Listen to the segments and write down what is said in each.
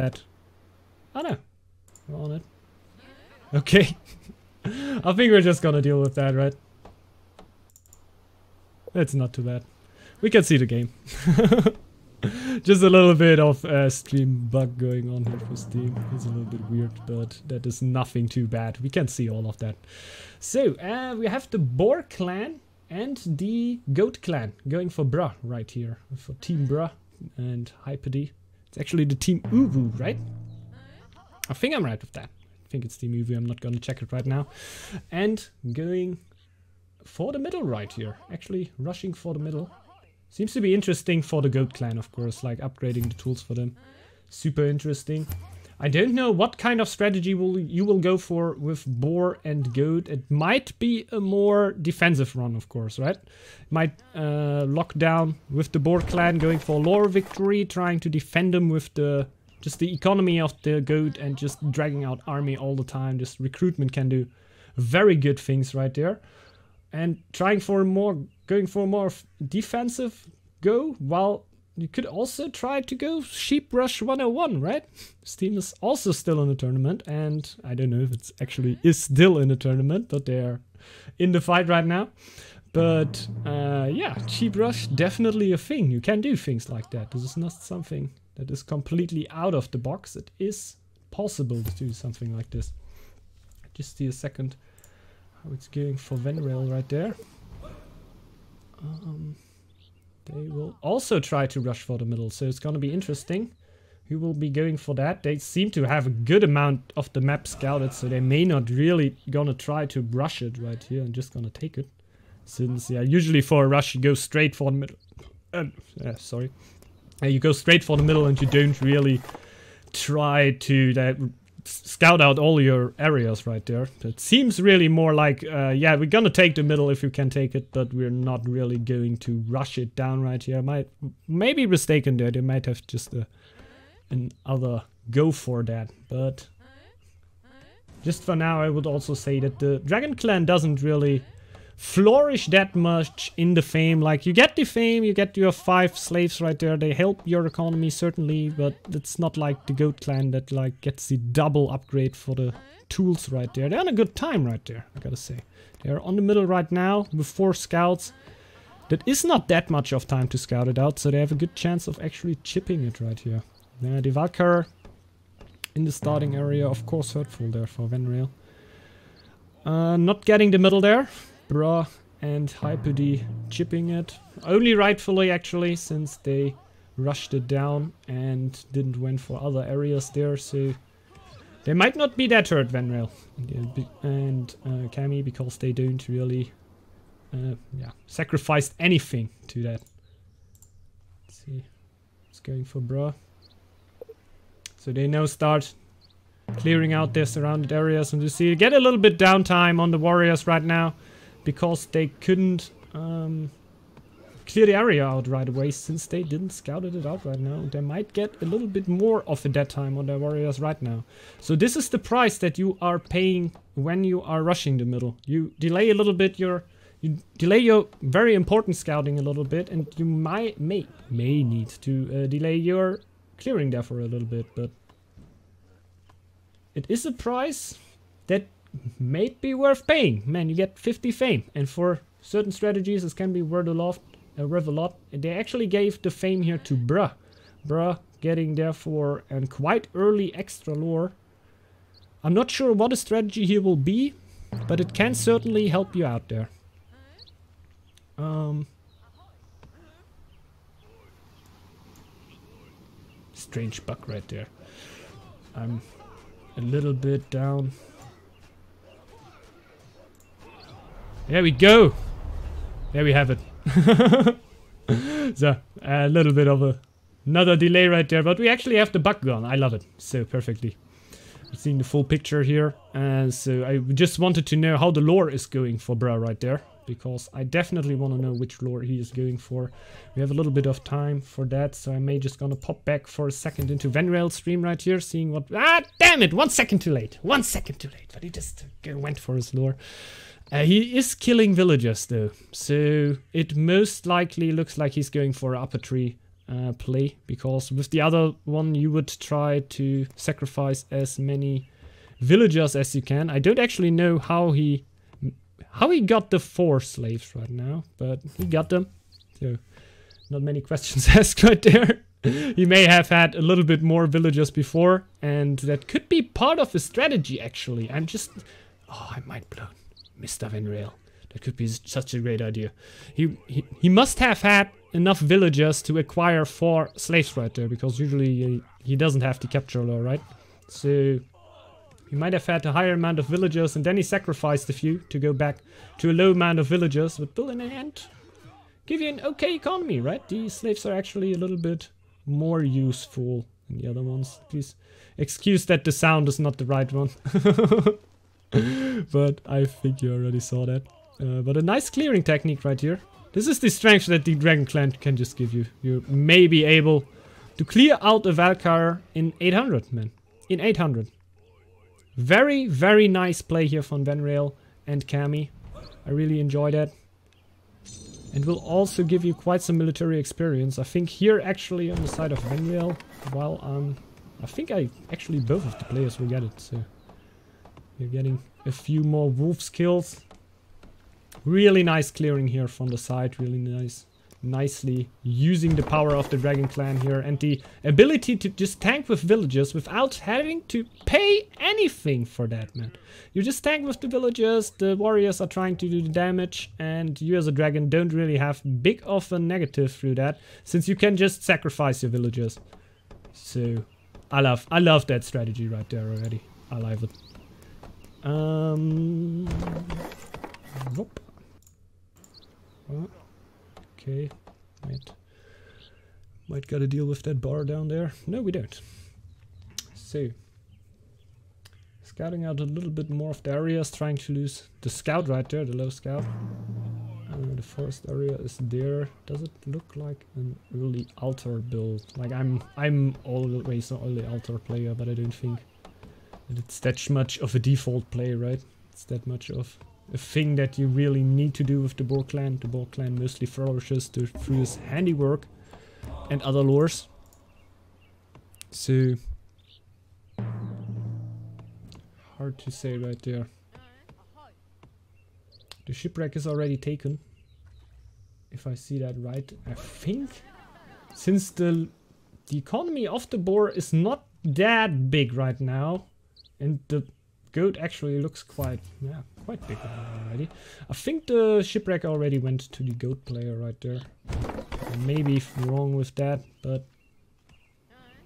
that. Oh no, we're on it. Okay. I think we're just gonna deal with that, right? It's not too bad. We can see the game. Just a little bit of stream bug going on here for Steam. It's a little bit weird, but that is nothing too bad. We can see all of that. So, we have the Boar clan and the Goat clan going for Bruh right here. For Team Bruh and Hypody. It's actually the Team UWU, right? I think I'm right with that. I think it's Team UWU. I'm not gonna check it right now. And going for the middle right here. Actually rushing for the middle. Seems to be interesting for the Goat clan, of course, like upgrading the tools for them. Super interesting. I don't know what kind of strategy you will go for with Boar and Goat. It might be a more defensive run, of course, right? Might lock down with the Boar clan going for lore victory, trying to defend them with just the economy of the Goat and just dragging out army all the time. Just recruitment can do very good things right there. And trying for going for a more defensive go, while you could also try to go Sheep Rush 101, right? Steam is also still in the tournament, and I don't know if it's actually is still in the tournament, but they're in the fight right now. But yeah, Sheep Rush, definitely a thing. You can do things like that. This is not something that is completely out of the box. It is possible to do something like this. Just see a second. How it's going for Venrail right there. They will also try to rush for the middle, so it's gonna be interesting. Who will be going for that? They seem to have a good amount of the map scouted, so they may not really gonna try to rush it right here and just gonna take it. Since, yeah, usually for a rush you go straight for the middle. Sorry. You go straight for the middle and you don't really try to scout out all your areas right there. It seems really more like, yeah, we're gonna take the middle if you can take it, but we're not really going to rush it down right here. May be mistaken there. They might have just another go for that, but just for now I would also say that the Dragon Clan doesn't really flourish that much in the fame. Like, you get the fame, you get your 5 slaves right there, they help your economy certainly, but it's not like the Goat clan that like gets the double upgrade for the tools right there. They're on a good time right there, I gotta say. They're on the middle right now with 4 scouts. That is not that much of time to scout it out, so they have a good chance of actually chipping it right here. The Valkyr in the starting area, of course hurtful there for Venrail. Not getting the middle there. Bruh and Hypody chipping it. Only rightfully, actually, since they rushed it down and didn't went for other areas there, so they might not be that hurt, Venrail and Kami, because they don't really sacrificed anything to that. Let's see. It's going for Bruh. So they now start clearing out their surrounded areas, and you see, get a little bit downtime on the warriors right now, because they couldn't clear the area out right away, since they didn't scout it out right now. They might get a little bit more of a dead time on their warriors right now. So this is the price that you are paying when you are rushing the middle. You delay a little bit you delay your very important scouting a little bit, and you may need to delay your clearing there for a little bit, but it is a price that may be worth paying. Man, you get 50 fame, and for certain strategies this can be worth a lot. They actually gave the fame here to Bruh. Bruh getting therefore and quite early extra lore. I'm not sure what a strategy here will be, but it can certainly help you out there. Strange bug right there. I'm a little bit down. There we go. There we have it. So, a little bit of another delay right there, but we actually have the bug gone. I love it so perfectly. We've seen the full picture here, and so I just wanted to know how the lore is going for Bruh right there, because I definitely want to know which lore he is going for. We have a little bit of time for that, so I may just gonna pop back for a second into Venrail's stream right here, seeing what... Ah, damn it! 1 second too late. 1 second too late, but he just went for his lore. He is killing villagers though, so it most likely looks like he's going for upper tree play, because with the other one you would try to sacrifice as many villagers as you can. I don't actually know how he got the 4 slaves right now, but he got them. So not many questions asked right there. He may have had a little bit more villagers before, and that could be part of his strategy actually. I'm just... Oh, I might blow Mr. Venrail. That could be such a great idea. He must have had enough villagers to acquire 4 slaves right there, because usually he doesn't have the capture law, right? So he might have had a higher amount of villagers, and then he sacrificed a few to go back to a low amount of villagers, but will in the end give you an okay economy, right? These slaves are actually a little bit more useful than the other ones. Please excuse that the sound is not the right one. But I think you already saw that. But a nice clearing technique right here. This is the strength that the Dragon Clan can just give you. You may be able to clear out a Valkyr in 800, man. In 800. Very, very nice play here from Venrail and Cami. I really enjoy that. And will also give you quite some military experience. I think here actually on the side of Venrail, while I think actually both of the players will get it. So you're getting a few more wolf skills. Really nice clearing here from the side, really nice. Nicely using the power of the Dragon Clan here and the ability to just tank with villagers without having to pay anything for that, man. You just tank with the villagers, the warriors are trying to do the damage, and you as a dragon don't really have big of a negative through that, since you can just sacrifice your villagers. So I love that strategy right there already. I love it. Nope. Okay, might gotta deal with that bar down there. No, we don't. So, scouting out a little bit more of the areas, trying to lose the scout right there, the low scout. The forest area is there. Does it look like an early altar build? Like I'm always an early altar player, but I don't think that it's that much of a default play, right? It's that much of a thing that you really need to do with the Boar Clan. The Boar Clan mostly flourishes through his handiwork and other lures. So hard to say right there. The shipwreck is already taken, if I see that right. I think since the economy of the boar is not that big right now, and the goat actually looks quite big already. I think the shipwreck already went to the goat player right there. I may be wrong with that, but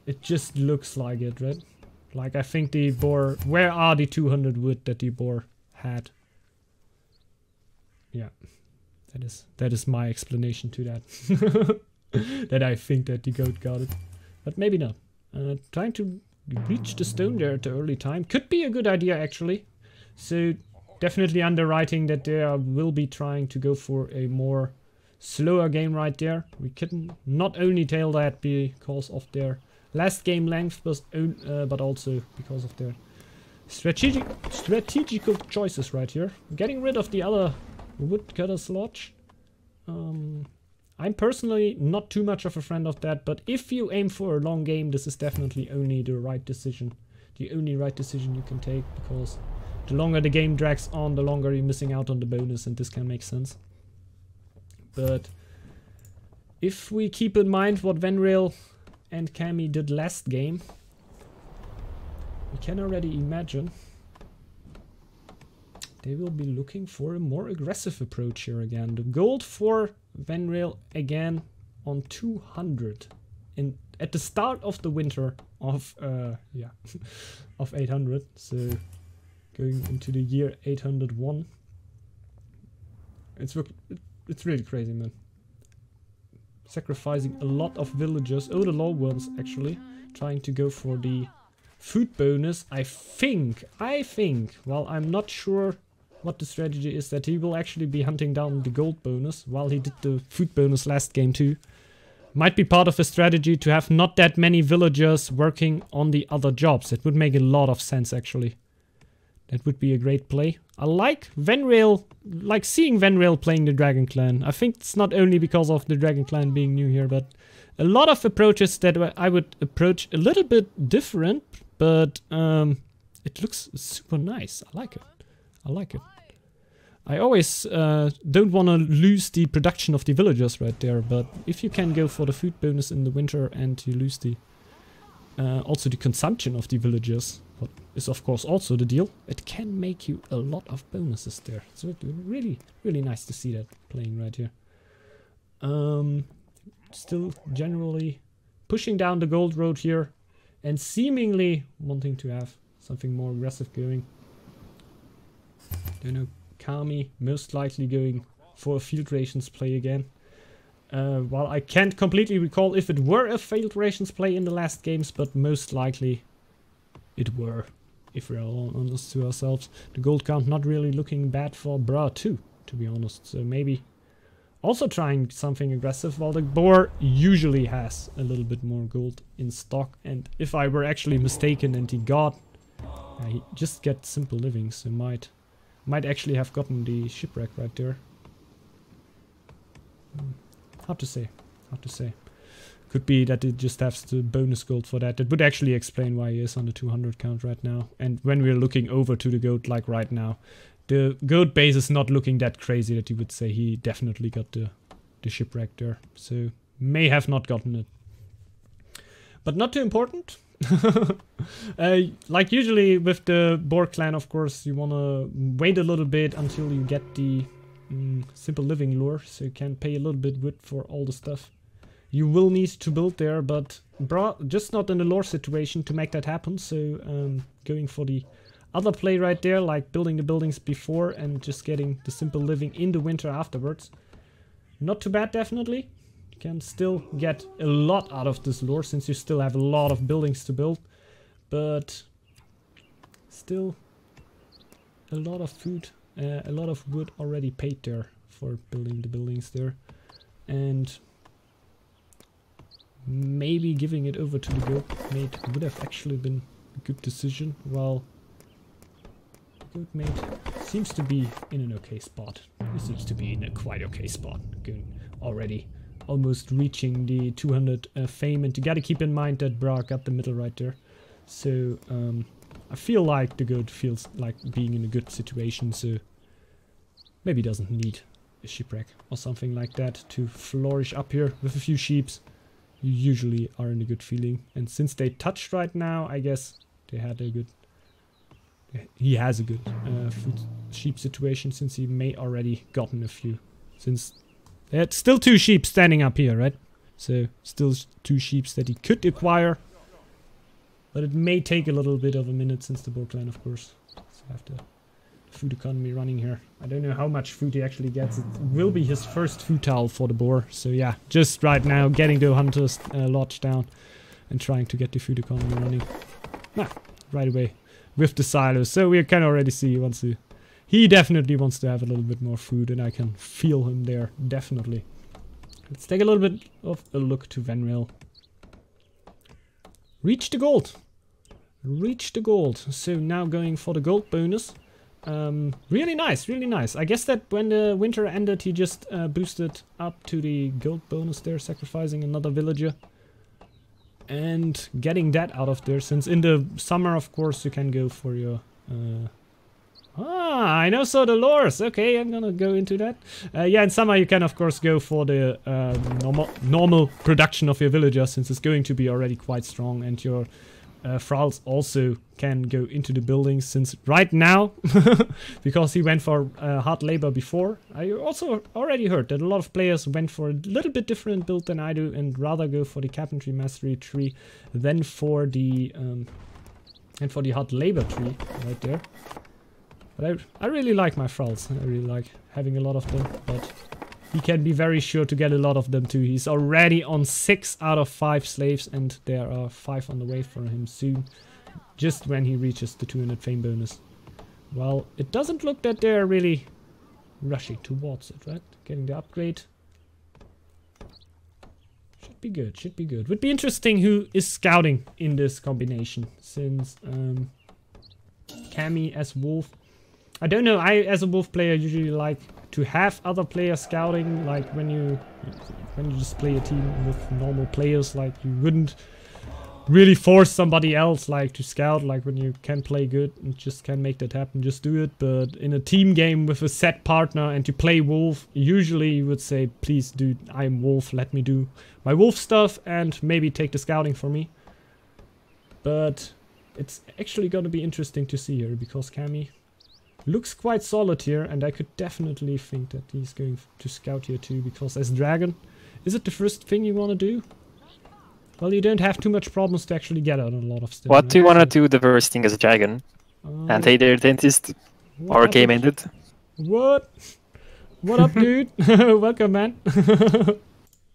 it just looks like it, right? Like I think the boar... Where are the 200 wood that the boar had? Yeah, that is my explanation to that. That I think that the goat got it, but maybe not. Trying to reach the stone there at the early time could be a good idea actually. So definitely underwriting that they will be trying to go for a more slower game right there. We can not only tell that because of their last game length, but also because of their strategical choices right here. Getting rid of the other woodcutter's lodge. I'm personally not too much of a friend of that, but if you aim for a long game, this is definitely only the right decision. The only right decision you can take, because the longer the game drags on, the longer you're missing out on the bonus, and this can make sense. But if we keep in mind what Venrail and Cami did last game, we can already imagine they will be looking for a more aggressive approach here again. The gold for Venrail again on 200 at the start of the winter of of 800. So going into the year 801. It's really crazy, man. Sacrificing a lot of villagers. Oh, the low ones actually trying to go for the food bonus. I think. Well, I'm not sure what the strategy is, that he will actually be hunting down the gold bonus while he did the food bonus last game too. Might be part of a strategy to have not that many villagers working on the other jobs. It would make a lot of sense actually. That would be a great play. I like Venrail, seeing Venrail playing the Dragon Clan. I think it's not only because of the Dragon Clan being new here, but a lot of approaches that I would approach a little bit different, but it looks super nice. I like it. I like it. I always don't want to lose the production of the villagers right there, but if you can go for the food bonus in the winter and you lose the also the consumption of the villagers, what is of course also the deal, it can make you a lot of bonuses there. So it's really, really nice to see that playing right here. Still generally pushing down the gold road here and seemingly wanting to have something more aggressive going. Don't know, Kami most likely going for a field rations play again. While I can't completely recall if it were a field rations play in the last games, but most likely it were, if we're all honest to ourselves. The gold count not really looking bad for Bra too, to be honest. So maybe also trying something aggressive, while the boar usually has a little bit more gold in stock. And if I were actually mistaken and he got, he just get simple living, so might actually have gotten the shipwreck right there. Hard to say. Hard to say. Could be that it just has the bonus gold for that. That would actually explain why he is on the 200 count right now. And when we're looking over to the goat like right now, the goat base is not looking that crazy that you would say he definitely got the shipwreck there. So may have not gotten it. But not too important. Like usually with the boar clan, of course, you want to wait a little bit until you get the simple living lure, so you can pay a little bit wood for all the stuff you will need to build there, but just not in the lore situation to make that happen. So going for the other play right there, like building the buildings before and just getting the simple living in the winter afterwards. Not too bad, definitely. You can still get a lot out of this lore since you still have a lot of buildings to build, but still a lot of food, a lot of wood already paid there for building the buildings there. And maybe giving it over to the goat mate would have actually been a good decision, while the goat mate seems to be in an okay spot. He seems to be in a quite okay spot, going already almost reaching the 200 fame, and you gotta keep in mind that Bra got the middle right there. So I feel like the goat feels like being in a good situation, so maybe doesn't need a shipwreck or something like that to flourish up here with a few sheeps. You usually are in a good feeling, and since they touched right now, I guess they had a good, he has a good food sheep situation, since he may already gotten a few, since there's still 2 sheep standing up here, right? So still 2 sheep that he could acquire, but it may take a little bit of a minute since the boar clan, of course. So I have the food economy running here. I don't know how much food he actually gets. It will be his first food towel for the boar. So yeah, just right now getting the hunter's lodge down and trying to get the food economy running. Right away with the silos. So we can already see he wants to, he definitely wants to have a little bit more food, and I can feel him there, definitely. Let's take a little bit of a look to Venrail. Reach the gold. Reach the gold. So now going for the gold bonus. Really nice, really nice. I guess that when the winter ended, he just boosted up to the gold bonus there, sacrificing another villager. And getting that out of there, since in the summer, of course, you can go for your... I know, so the lures. Okay, I'm gonna go into that. Yeah, in summer you can, of course, go for the normal production of your villager, since it's going to be already quite strong, and your thralls also can go into the buildings, since right now, because he went for hard labor before, I also already heard that a lot of players went for a little bit different build than I do, and rather go for the carpentry mastery tree than for the hard labor tree right there. But I really like my thralls. I really like having a lot of them, but he can be very sure to get a lot of them too. He's already on 6 out of 5 slaves, and there are 5 on the way for him soon, just when he reaches the 200 fame bonus. Well, it doesn't look that they're really rushing towards it, right? Getting the upgrade. Should be good, should be good. Would be interesting who is scouting in this combination, since Cammy as wolf. I don't know, I as a wolf player usually like to have other players scouting, like when you when you just play a team with normal players. Like, you wouldn't really force somebody else like to scout. Like, when you can play good and just can make that happen, just do it. But in a team game with a set partner and to play Wolf, usually you would say, please dude, I'm Wolf, let me do my Wolf stuff and maybe take the scouting for me. But it's actually gonna be interesting to see here, because Cammy looks quite solid here, and I could definitely think that he's going to scout here too, because as Dragon, is it the first thing you want to do? Well, you don't have too much problems to actually get out a lot of stuff. What do you want to do the first thing as a Dragon? And hey there, dentist. Our game ended. What? What up, dude? Welcome, man.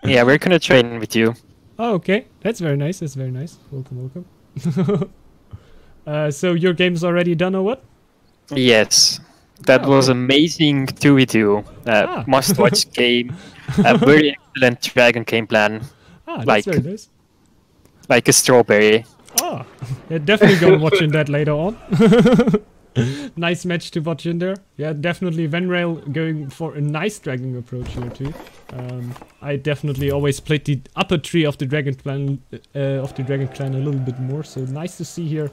Yeah, we're gonna train with you. Oh, okay. That's very nice. That's very nice. Welcome, welcome. So your game's already done or what? Yes. That was amazing 2v2. Must-watch game. A very excellent Dragon game plan. That's like, very nice. Like a strawberry. Oh, yeah, definitely gonna watch in that later on. Nice match to watch in there. Yeah, definitely Venrail going for a nice Dragon approach here too. I definitely always played the upper tree of the Dragon clan a little bit more. So nice to see here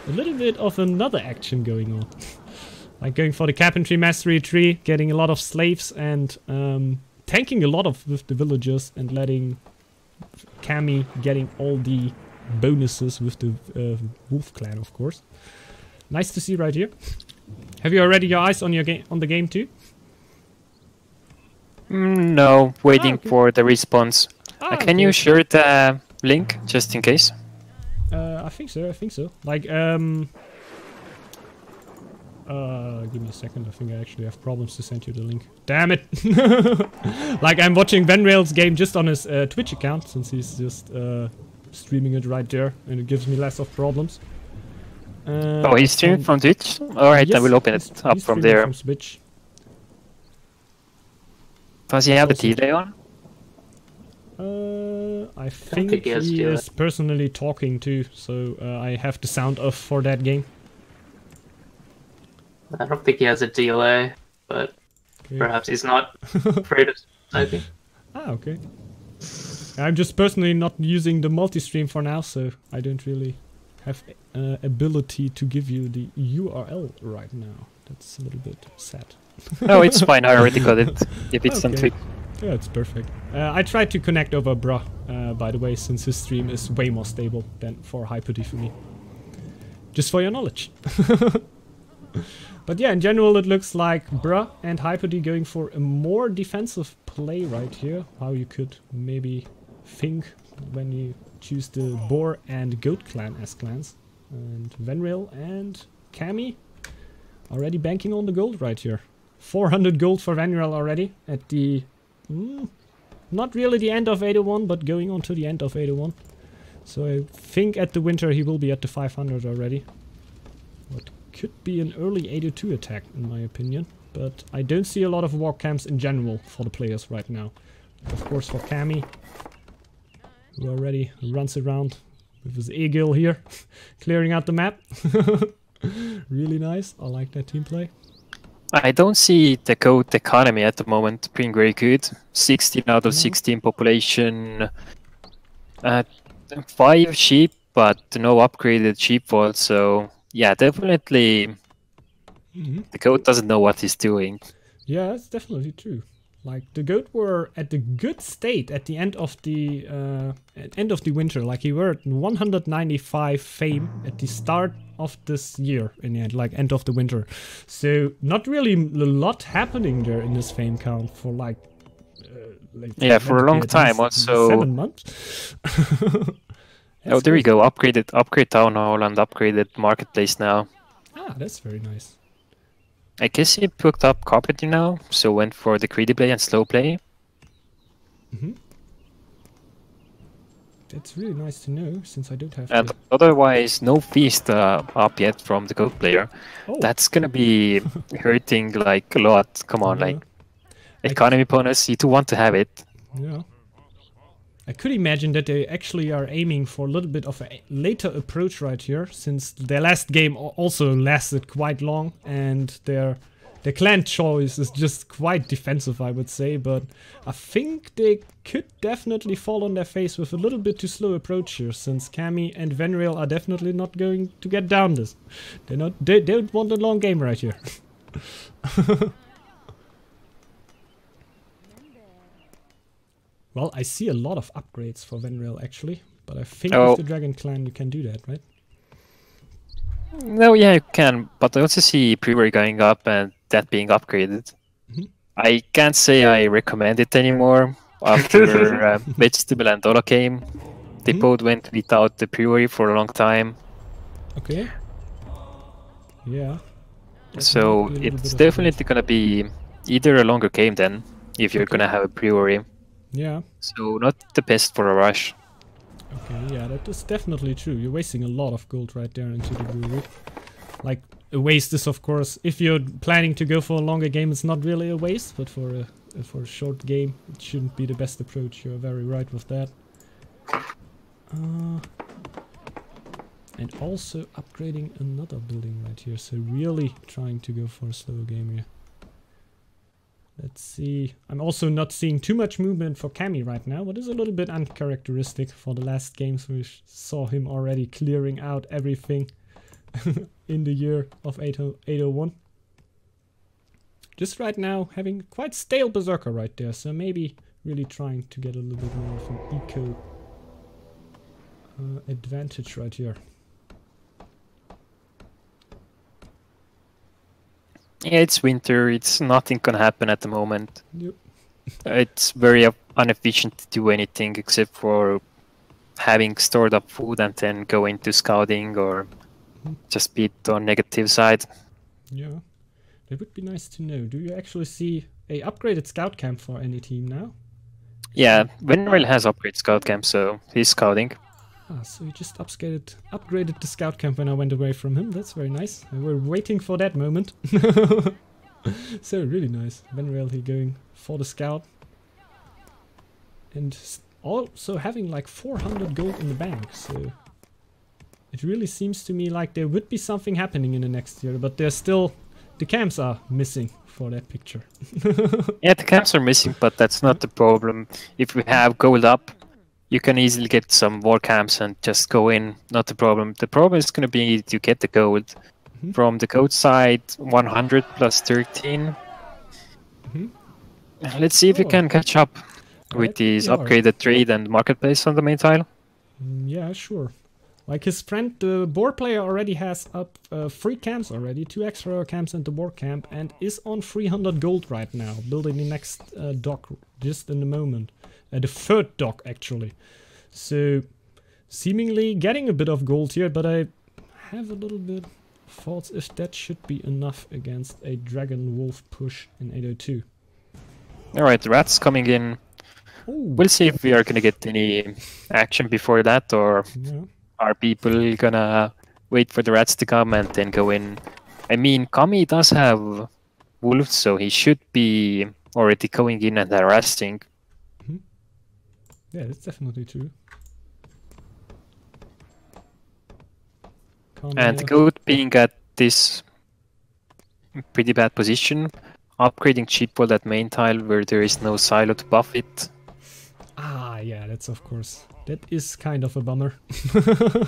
a little bit of another action going on. Like going for the Carpentry Mastery tree, getting a lot of slaves and tanking a lot of with the villagers and letting Cammy getting all the bonuses with the Wolf clan, of course. Nice to see right here. Have you already your eyes on your game on the game too? No, waiting for the response. Can you share the link just in case? I think so. I think so. Like give me a second. I think I actually have problems to send you the link. Damn it! Like, I'm watching Venrail's game just on his Twitch account, since he's just streaming it right there, and it gives me less of problems. Oh, he's streaming from Twitch? Alright, yes, I will open it up from there. From Switch. Does he have the delay on? I think he is personally talking too, so I have the sound off for that game. I don't think he has a delay, but perhaps he's not afraid of typing. Okay. I'm just personally not using the multi-stream for now, so I don't really have ability to give you the URL right now. That's a little bit sad. No, it's fine. I already got it. If it's on Twitch. Yeah, it's perfect. I tried to connect over Bruh, by the way, since his stream is way more stable than for Hyperty for me. Just for your knowledge. But yeah, in general, it looks like Bruh and Hyperty going for a more defensive play right here. How you could maybe think when you choose the Boar and Goat clan as clans. And Venrail and Cammy already banking on the gold right here. 400 gold for Venrail already at the... not really the end of 801, but going on to the end of 801. So I think at the winter he will be at the 500 already. What could be an early 802 attack in my opinion. But I don't see a lot of war camps in general for the players right now. Of course for Cammy, who already runs around with his eagle here, clearing out the map. Really nice. I like that team play. I don't see the goat economy at the moment being very good. 16 out of 16 population. 5 sheep, but no upgraded sheepfold. So yeah, definitely the goat doesn't know what he's doing. Yeah, that's definitely true. Like the goat were at the good state at the end of the winter. Like he were at 195 fame at the start of this year in the end, like end of the winter. So not really a lot happening there in this fame count for like yeah, for a long time. Also 7 months. Oh, there we go. Upgraded, upgrade town hall and upgraded marketplace now. Ah, that's very nice. I guess he picked up carpentry now, so went for the greedy play and slow play. That's really nice to know, since I don't have. And otherwise, no feast up yet from the goat player. Oh. That's gonna be hurting like a lot. Come on, like economy bonus. You do want to have it. Yeah. I could imagine that they actually are aiming for a little bit of a later approach right here, since their last game also lasted quite long, and their The clan choice is just quite defensive, I would say, but I think they could definitely fall on their face with a little bit too slow approach here, since Cammy and Venreal are definitely not going to get down this. They don't want a long game right here. Well, I see a lot of upgrades for Venreal actually, but I think with the Dragon Clan you can do that, right? No, yeah, you can, but I also see Brewery going up and that being upgraded. I can't say I recommend it anymore after Vegetable and Dollar came. They both went without the Brewery for a long time. Okay. Yeah. So it's definitely gonna be either a longer game then, if you're gonna have a Brewery. Yeah. So not the best for a rush. Okay, yeah, that is definitely true. You're wasting a lot of gold right there into the brewery. Like, a waste is, of course, if you're planning to go for a longer game, it's not really a waste, but for a short game, it shouldn't be the best approach. You're very right with that. And also upgrading another building right here, so really trying to go for a slower game here. Let's see. I'm also not seeing too much movement for Cammy right now, what is a little bit uncharacteristic for the last games. We saw him already clearing out everything in the year of 801. Just right now having quite stale Berserker right there, so maybe really trying to get a little bit more of an eco advantage right here. Yeah, it's winter. It's nothing gonna happen at the moment. Yep. It's very inefficient to do anything except for having stored up food and then go into scouting or just be on negative side. Yeah, that would be nice to know. Do you actually see a upgraded scout camp for any team now? Yeah, Venreal has upgraded scout camp, so he's scouting. Ah, so he just upgraded the scout camp when I went away from him. That's very nice. We're waiting for that moment. So really nice. Venreal he going for the scout. And also having like 400 gold in the bank, so it really seems to me like there would be something happening in the next year, but there's still, the camps are missing for that picture. Yeah, the camps are missing, but that's not the problem. If we have gold up, you can easily get some war camps and just go in, not the problem. The problem is going to be to get the gold. From the gold side, 100 plus 13. Let's see if we can catch up with these upgraded trade and marketplace on the main tile. Yeah, sure. Like his friend, the board player already has up 3 camps already, 2 extra camps and the board camp, and is on 300 gold right now, building the next dock just in the moment. The third dock actually. So seemingly getting a bit of gold here, but I have a little bit thoughts if that should be enough against a dragon wolf push in 802. Alright, the rats coming in. Ooh. We'll see if we are gonna get any action before that, or are people gonna wait for the rats to come and then go in. I mean, Kami does have wolves, so he should be already going in and harassing. Yeah, that's definitely true. And the goat being at this pretty bad position, upgrading cheap wall at main tile where there is no silo to buff it. Ah, yeah, that's of course. That is kind of a bummer.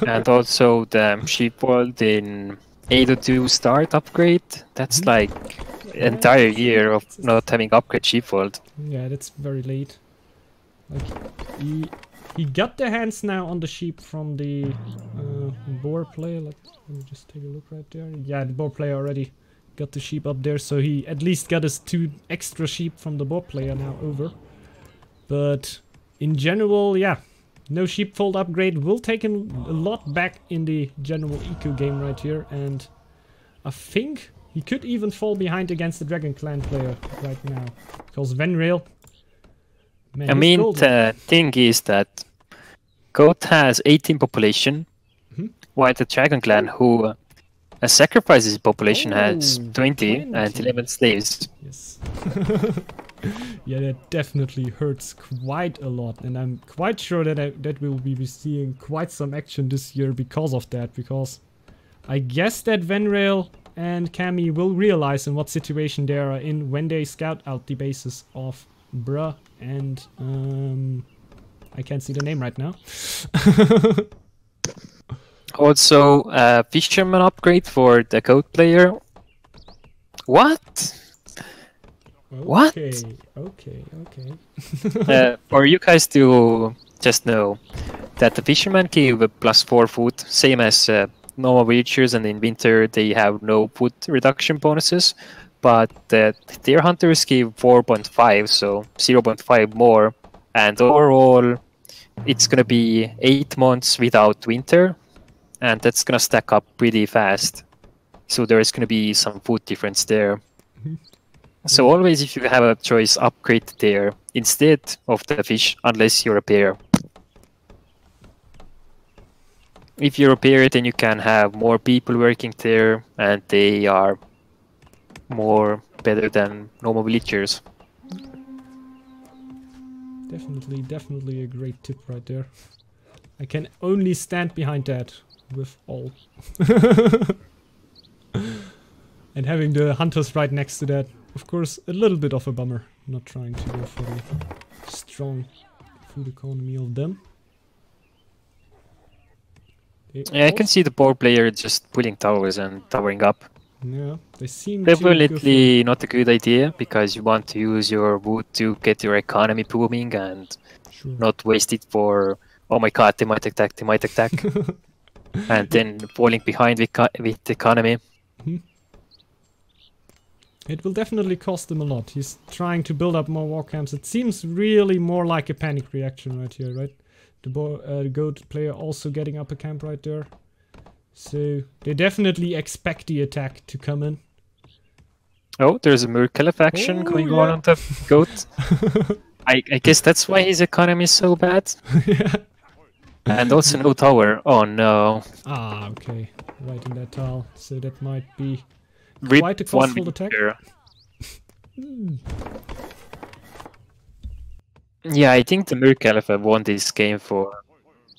And also the sheep wall in 802 start upgrade. That's like an entire year of not having upgrade sheep wall. Yeah, that's very late. Like he got their hands now on the sheep from the boar player. Let me just take a look right there. Yeah, the boar player already got the sheep up there, so he at least got his 2 extra sheep from the boar player now over. But in general, yeah, no sheepfold upgrade will take him a lot back in the general eco game right here, and I think he could even fall behind against the Dragon Clan player right now, because Venreal. Man, I mean, the thing is that Goat has 18 population, while the Dragon Clan, who sacrifices population, has 20 and 11 slaves. Yes. Yeah, that definitely hurts quite a lot, and I'm quite sure that we'll be seeing quite some action this year because of that, because I guess that Venreal and Cammy will realize in what situation they are in when they scout out the bases of Bruh and I can't see the name right now. Also, Fisherman upgrade for the Goat player. What? What? Okay. For you guys to just know that the Fisherman gave a +4 food, same as normal villagers, and in winter they have no food reduction bonuses. But their hunters gave 4.5, so 0.5 more. And overall, it's gonna be 8 months without winter, and that's gonna stack up pretty fast. So there is gonna be some food difference there. So always, if you have a choice, upgrade there instead of the fish, unless you're a pair. If you're a pair, then you can have more people working there, and they are more better than normal villagers. Definitely a great tip right there. I can only stand behind that with all. And having the hunters right next to that, of course, a little bit of a bummer. Not trying to go for the strong food economy of them. Yeah, I can see the board player just pulling towers and towering up. Yeah, they seem definitely not a good idea, because you want to use your wood to get your economy booming and not waste it for, oh my god, they might attack, and then falling behind with the economy. It will definitely cost him a lot. He's trying to build up more war camps. It seems really more like a panic reaction right here, right? The goat player also getting up a camp right there. So they definitely expect the attack to come in. Oh, there's a Murkele faction going on the goat. I guess that's why his economy is so bad. Yeah. And also no tower. Oh no. Ah, okay. Right in that tile. So that might be Rip quite a costful attack. Yeah, I think the Murkele won this game for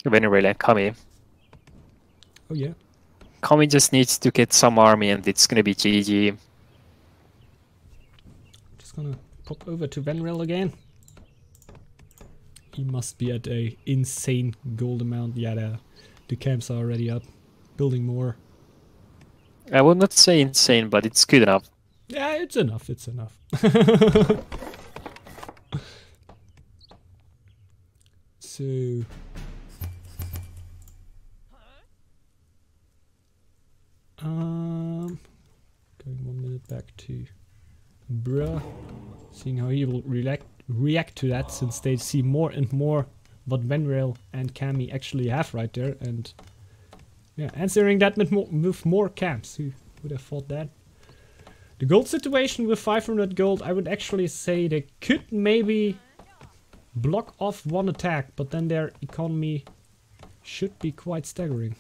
Venerable and Kami. Oh yeah. Kami just needs to get some army and it's gonna be GG. Just gonna pop over to Venril again. He must be at a insane gold amount. Yeah, the camps are already up. Building more. I would not say insane, but it's good enough. Yeah, it's enough, it's enough. So... going 1 minute back to Bruh. Seeing how he will react to that, since they see more and more what Venrail and Cammy actually have right there, and yeah, answering that with more camps. Who would have thought that? The gold situation with 500 gold, I would actually say they could maybe block off one attack, but then their economy should be quite staggering.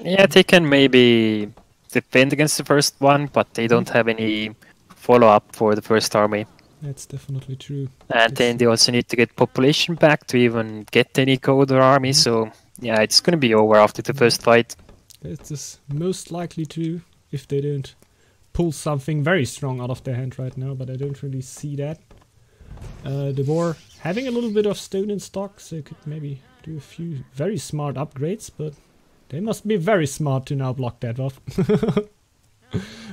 Yeah, they can maybe defend against the first one, but they don't have any follow-up for the first army. That's definitely true. And then they also need to get population back to even get any gold or army, so yeah, it's gonna be over after the first fight. It's most likely to, if they don't pull something very strong out of their hand right now, but I don't really see that. The war having a little bit of stone in stock, so they could maybe do a few very smart upgrades, but they must be very smart to now block that off.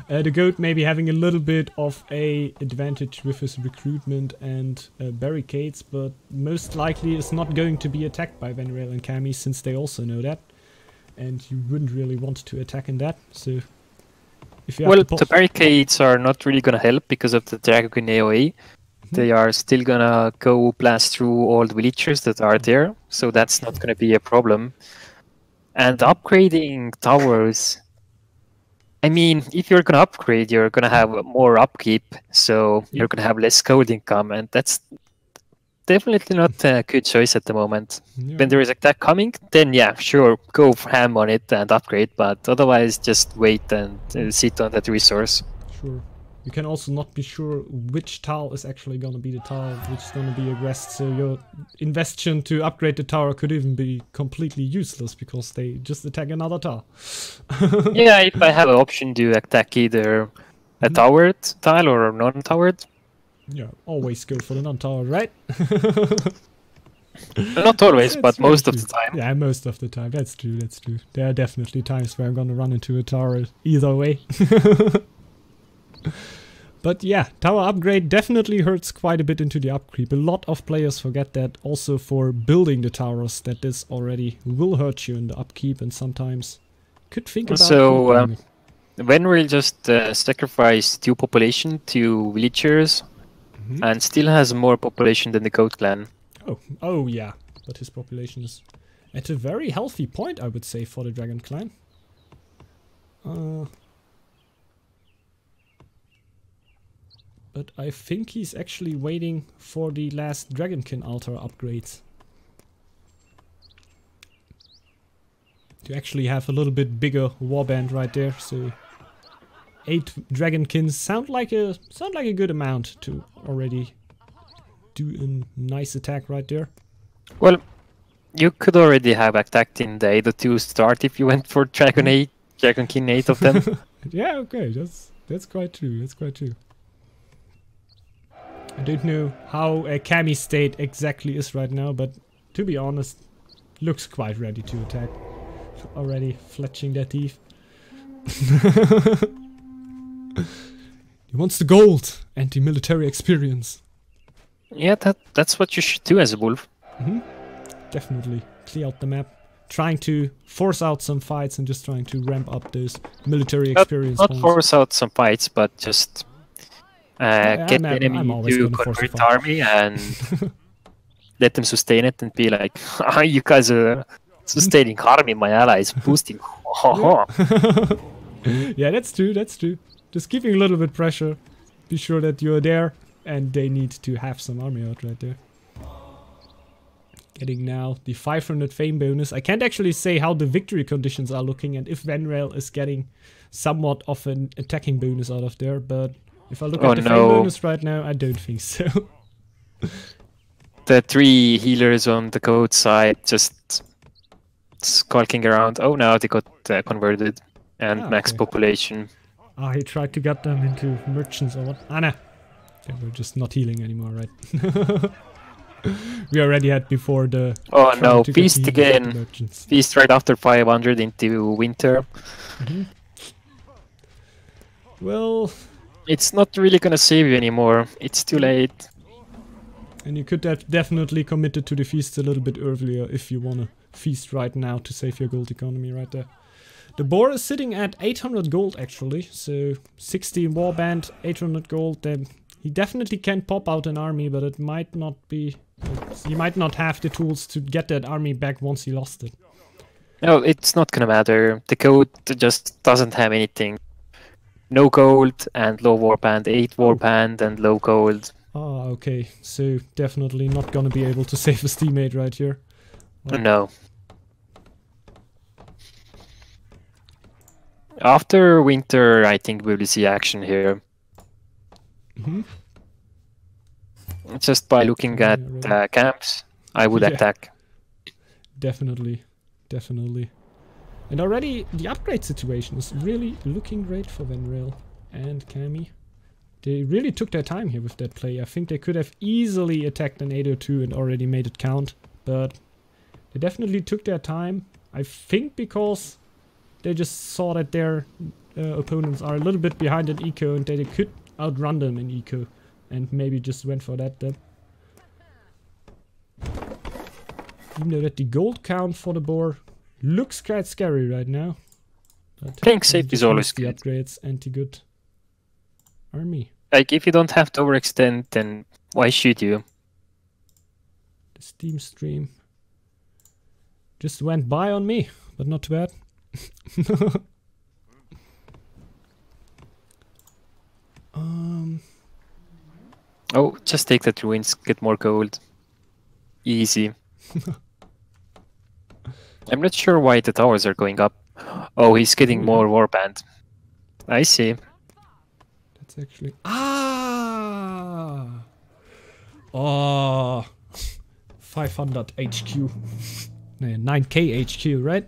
The goat maybe having a little bit of a advantage with his recruitment and barricades, but most likely is not going to be attacked by Venrail and Cammy, since they also know that. And you wouldn't really want to attack in that, so... If you have the barricades are not really gonna help because of the Dragon AoE. They are still gonna go blast through all the villagers that are there, so that's not gonna be a problem. And upgrading towers, I mean, if you're gonna upgrade, you're gonna have more upkeep, so you're gonna have less gold income, and that's definitely not a good choice at the moment. When there is attack coming, then yeah, sure, go ham on it and upgrade, but otherwise just wait and sit on that resource. Sure. you can also not be sure which tile is actually gonna be the tile which is gonna be aggressed. So your investment to upgrade the tower could even be completely useless because they just attack another tile. Yeah, if I have an option to attack either a towered tile or a non-towered. Yeah, always go for the non-tower, right? Not always, but very most of true. the time. Yeah, most of the time. That's true, that's true. There are definitely times where I'm gonna run into a tower either way. But yeah, tower upgrade definitely hurts quite a bit into the upkeep. A lot of players forget that also for building the towers, that this already will hurt you in the upkeep and sometimes could think about keeping it. When we'll just sacrifice 2 population to villagers and still has more population than the Goat clan. Oh yeah, but his population is at a very healthy point, I would say, for the Dragon clan. But I think he's actually waiting for the last Dragonkin altar upgrades. To actually have a little bit bigger warband right there, so 8 Dragonkins sound like a good amount to already do a nice attack right there. Well, you could already have attacked in the 802 start if you went for Dragonkin 8 of them. Yeah, okay, that's quite true. That's quite true. I don't know how Kami's state exactly is right now, but to be honest, looks quite ready to attack. Already fletching their teeth. He wants the gold and the military experience. Yeah, that's what you should do as a wolf. Definitely clear out the map. Trying to force out some fights and just trying to ramp up those military experience Not points. force out some fights, but just get the enemy to convert the army and let them sustain it and be like, you guys are sustaining army, my allies boosting. Yeah, that's true, that's true. Just keeping a little bit pressure. Be sure that you're there and they need to have some army out right there. Getting now the 500 fame bonus. I can't actually say how the victory conditions are looking and if Venrail is getting somewhat of an attacking bonus out of there, but if I look at the fame bonus right now, I don't think so. The 3 healers on the Goat side just skulking around. Oh, now they got converted and max population. Ah, he tried to get them into merchants or what? Ah, no. They were just not healing anymore, right? We already had before the... Oh no, feast again. Feast right after 500 into winter. Well... It's not really gonna save you anymore. It's too late. And you could have definitely committed to the feast a little bit earlier if you wanna feast right now to save your gold economy right there. The boar is sitting at 800 gold actually, so 60 warband, 800 gold. Then he definitely can pop out an army, but it might not be... He might not have the tools to get that army back once he lost it. No, it's not gonna matter. The Goat just doesn't have anything. No gold and low warband, 8 warband and low gold. Ah, okay. So definitely not gonna be able to save his teammate right here. Well, no. After winter, I think we will see action here. Just by looking at camps, I would attack. Definitely, definitely. And already the upgrade situation is really looking great for Venrail and Kami. They really took their time here with that play. I think they could have easily attacked an 802 and already made it count, but they definitely took their time. I think because they just saw that their opponents are a little bit behind in eco and they could outrun them in eco. And maybe just went for that then. Even though that the gold count for the boar looks quite scary right now. But I think safety is always the good. upgrades and the good army. Like, if you don't have to overextend, then why should you? The Steam stream just went by on me, but not too bad. Oh, just take that ruins, get more gold. Easy. I'm not sure why the towers are going up. Oh, he's getting more warband. I see. That's It's actually... Ah! Oh! 500 HQ. 9k HQ, right?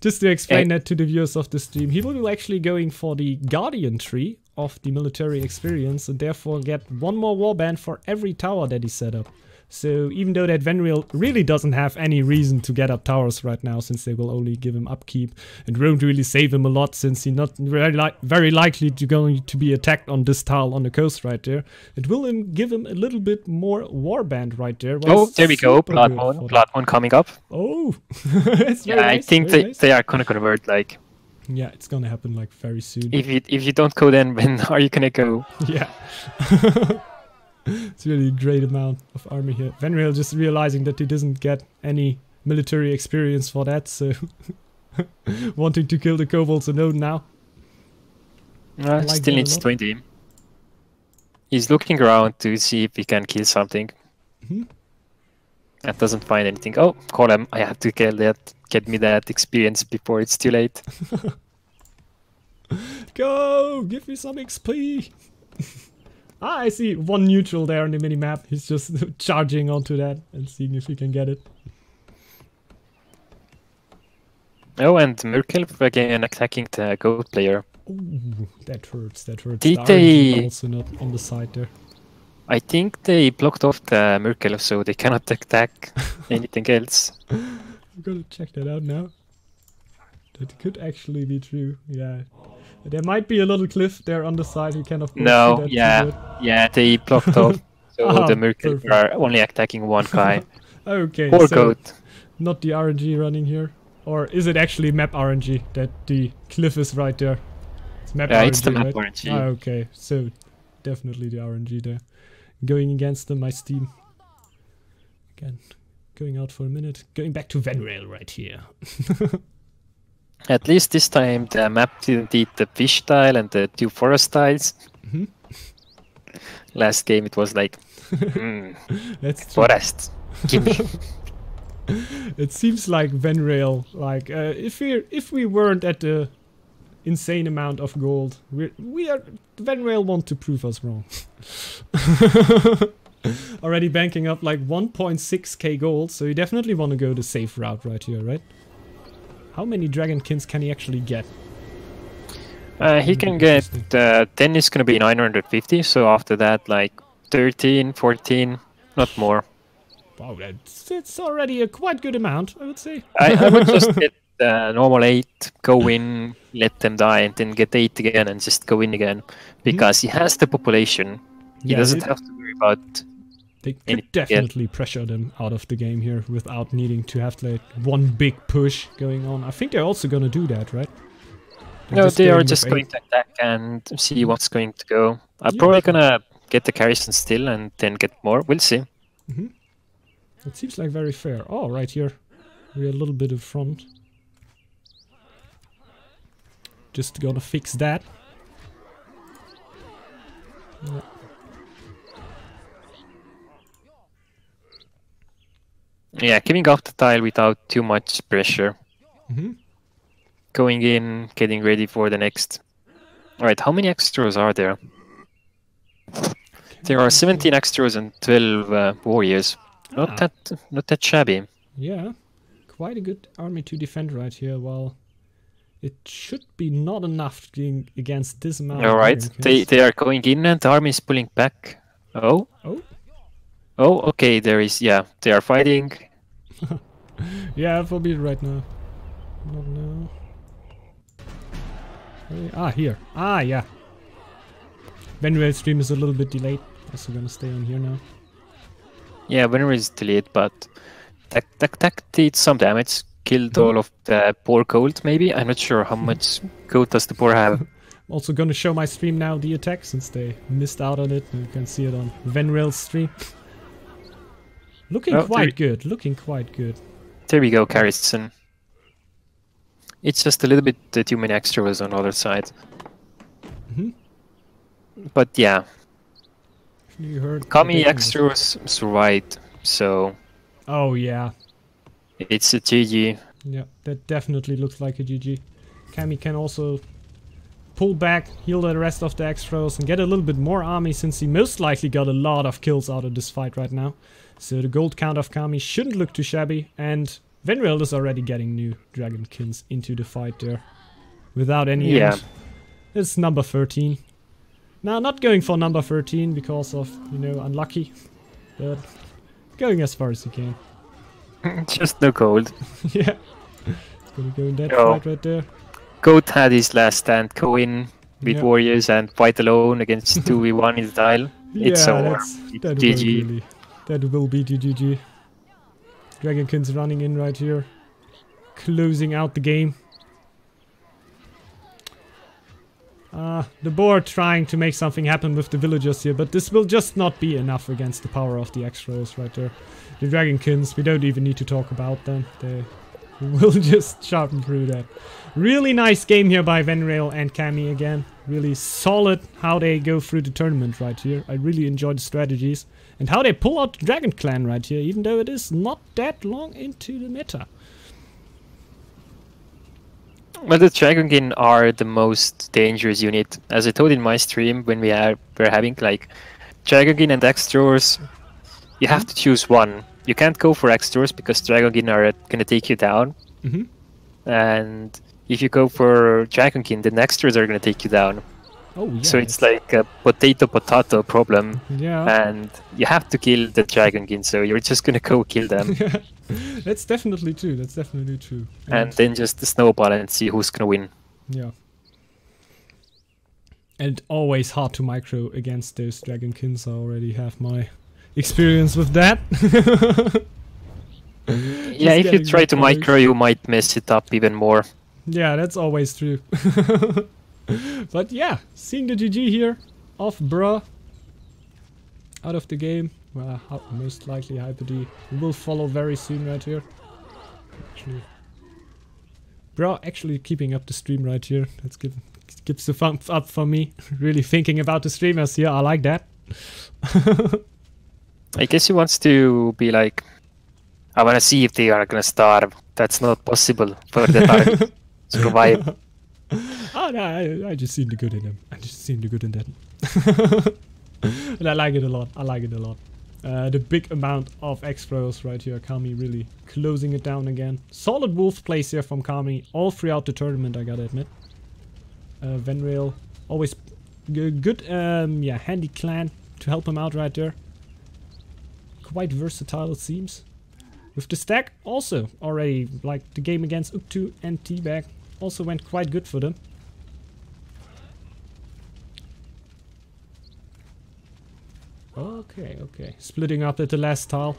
Just to explain that to the viewers of the stream, he will be actually going for the Guardian tree of the military experience and therefore get one more warband for every tower that he set up. So even though that Venreal really doesn't have any reason to get up towers right now, since they will only give him upkeep and won't really save him a lot, since he's not very likely going to be attacked on this tile on the coast right there, it will give him a little bit more warband right there. Oh, there we go, Bloodmoon coming up. Oh, it's very nice, I think they are gonna convert, like... Yeah, it's gonna happen like very soon. If you don't go, then when are you gonna go? Yeah. It's really a great amount of army here. Venreal just realizing that he doesn't get any military experience for that, so wanting to kill the kobolds alone now. Like still needs 20. He's looking around to see if he can kill something. And doesn't find anything. Oh, Column, I have to kill that. Get me that experience before it's too late. Go! Give me some XP! Ah, I see one neutral there on the mini-map. He's just charging onto that and seeing if he can get it. Oh, and Merkelf again attacking the goat player. Ooh, that hurts, that hurts. Did the they... also not on the side there. I think they blocked off the Merkelf, so they cannot attack anything else. I'm gonna check that out now. That could actually be true, yeah. There might be a little cliff there on the side. You can of course no, see that yeah, they blocked off. So the Merkelf are only attacking one guy. Okay, poor so goat. Not the RNG running here, or is it actually map RNG that the cliff is right there? It's map RNG, it's the map right? RNG. Ah, okay, so definitely the RNG there. Going against them, my Steam. Again, going out for a minute. Going back to Venreal right here. At least this time the map didn't eat the fish tile and the two forest tiles. Last game it was like, That's forest, give me. It seems like Venreal, like if we weren't at the insane amount of gold, Venreal want to prove us wrong. Already banking up like 1.6k gold, so you definitely want to go the safe route right here, right? How many Dragonkins can he actually get? He can get 10 is going to be 950, so after that like 13, 14, not more. Wow, that's already a quite good amount, I would say. I would just get normal 8, go in, let them die, and then get 8 again and just go in again. Because he has the population. He doesn't have to worry about... They could definitely pressure them out of the game here without needing to have like one big push going on. I think they're also gonna do that, right? No, they are just going to attack and see what's going to go. I'm probably gonna get the garrison still and then get more. We'll see. It seems like very fair. Oh, right here. We're a little bit in front. Just gonna fix that. Yeah. Yeah, giving up the tile without too much pressure. Going in, getting ready for the next. Alright, how many extras are there? There are 17 extras and 12 warriors. Not that shabby. Yeah, quite a good army to defend right here. Well, it should be not enough against this amount. Alright, they are going in and the army is pulling back. Oh, okay, there is, they are fighting. Yeah, for me right now. Not now. Here. Yeah. Venreal stream is a little bit delayed. Also gonna stay on here now. Yeah, Venreal is delayed, but Tac did some damage. Killed all of the poor gold, maybe? I'm not sure how much gold does the poor have. I'm also gonna show my stream now the attack, since they missed out on it. You can see it on Venreal's stream. Looking quite good, There we go, Carriston. It's just a little bit too many extras on the other side. But yeah. You heard Kami extras survived, so... Oh yeah. It's a GG. Yeah, that definitely looks like a GG. Kami can also pull back, heal the rest of the extras, and get a little bit more army, since he most likely got a lot of kills out of this fight right now. So the gold count of Kami shouldn't look too shabby, and Venreal is already getting new Dragonkins into the fight there. Without any end. It's number 13. Now, not going for number 13 because of, you know, unlucky, but going as far as you can. Just no gold. Yeah. It's gonna go in that fight right there. Goat had his last stand, go in with warriors and fight alone against 2v1 in the tile. It's over. GG. That will be GG. Dragonkins running in right here. Closing out the game. The board trying to make something happen with the villagers here, but this will just not be enough against the power of the X-Rolls right there. The Dragonkins, we don't even need to talk about them. They will just sharpen through that. Really nice game here by Venreal and Kami again. Really solid how they go through the tournament right here. I really enjoy the strategies. And how they pull out the Dragon Clan right here, even though it is not that long into the meta. Well, the Dragonkin are the most dangerous unit. As I told in my stream when were having like Dragonkin and Extors, you have to choose one. You can't go for Extors because Dragonkin are gonna take you down. And if you go for Dragonkin, the Extors are gonna take you down. Oh, yeah, so it's like a potato-potato problem. Yeah. And you have to kill the Dragonkin, so you're just gonna go kill them. That's definitely true. That's definitely true. And then just snowball and see who's gonna win. Yeah. And always hard to micro against those Dragonkins. I already have my experience with that. Yeah, if you try to micro, you might mess it up even more. Yeah, that's always true. But yeah, seeing the GG here of Bruh out of the game. Well, most likely Hyper D will follow very soon right here. Actually, Bruh actually keeping up the stream right here. That's good. Gives the thumbs up for me. Really thinking about the streamers here. I like that. I guess he wants to be like, I want to see if they are gonna starve. That's not possible for the target to survive. Oh no, I just seen the good in them. I just seen the good in that. And I like it a lot. I like it a lot. The big amount of X-Pros right here. Kami really closing it down again. Solid wolf plays here from Kami all throughout the tournament, I gotta admit. Venreal always good, yeah, handy clan to help him out right there. Quite versatile it seems. With the stack also already, like the game against UWU and T-Bag also went quite good for them. Okay. Splitting up at the last tile.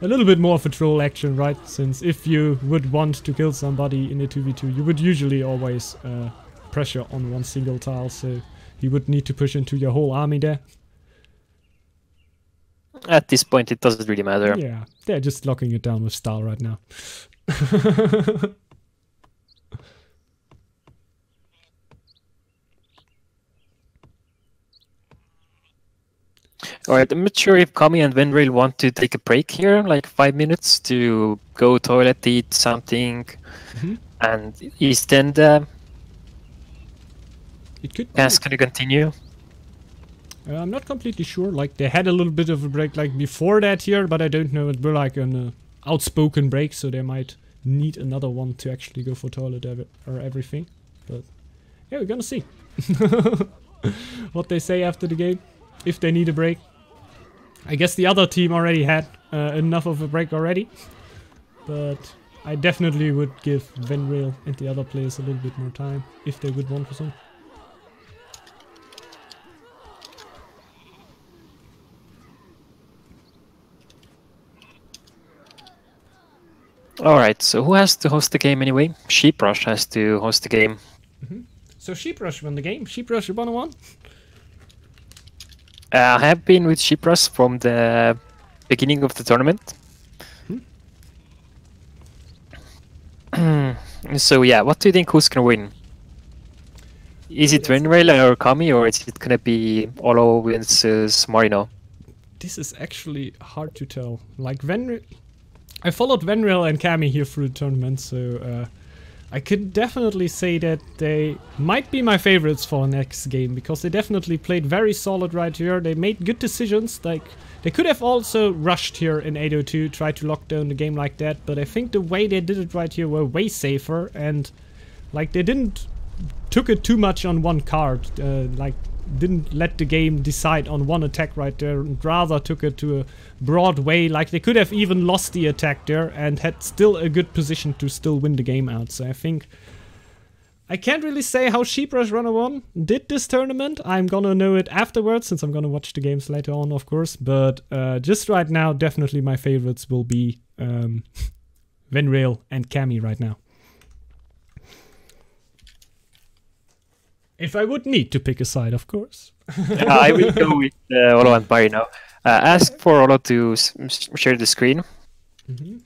A little bit more of a troll action, right? Since if you would want to kill somebody in a 2v2, you would usually always pressure on one single tile, so you would need to push into your whole army there. At this point, it doesn't really matter. Yeah, they're just locking it down with style right now. Alright, I'm not sure if Kami and Venreal want to take a break here, like 5 minutes to go toilet, eat something, and is then the task gonna continue? I'm not completely sure. Like they had a little bit of a break like before that here, but I don't know. It were like an outspoken break, so they might need another one to actually go for toilet or everything. But yeah, we're gonna see what they say after the game. If they need a break. I guess the other team already had enough of a break already. But I definitely would give Venreal and the other players a little bit more time if they would want some. Alright, so who has to host the game anyway? Sheeprush has to host the game. So Sheeprush won the game. Sheeprush 101. I have been with Sheeprush from the beginning of the tournament. So yeah, what do you think who's gonna win? Is it Venreal or Kami, or is it gonna be Olo versus Marino? This is actually hard to tell. Like I followed Venreal and Kami here through the tournament, so I could definitely say that they might be my favorites for next game, because they definitely played very solid right here. They made good decisions. Like, they could have also rushed here in 802, tried to lock down the game like that, but I think the way they did it right here were way safer, and like they didn't took it too much on one card, like didn't let the game decide on one attack right there, and rather took it to a broad way. Like, they could have even lost the attack there and had still a good position to still win the game out. So I think I can't really say how Sheeprush Runner 1 did this tournament. I'm gonna know it afterwards, since I'm gonna watch the games later on, of course. But just right now, definitely my favorites will be Venrail and Cammy right now. If I would need to pick a side, of course. I will go with Olo and Barry now. Ask for Olo to share the screen. Mm-hmm.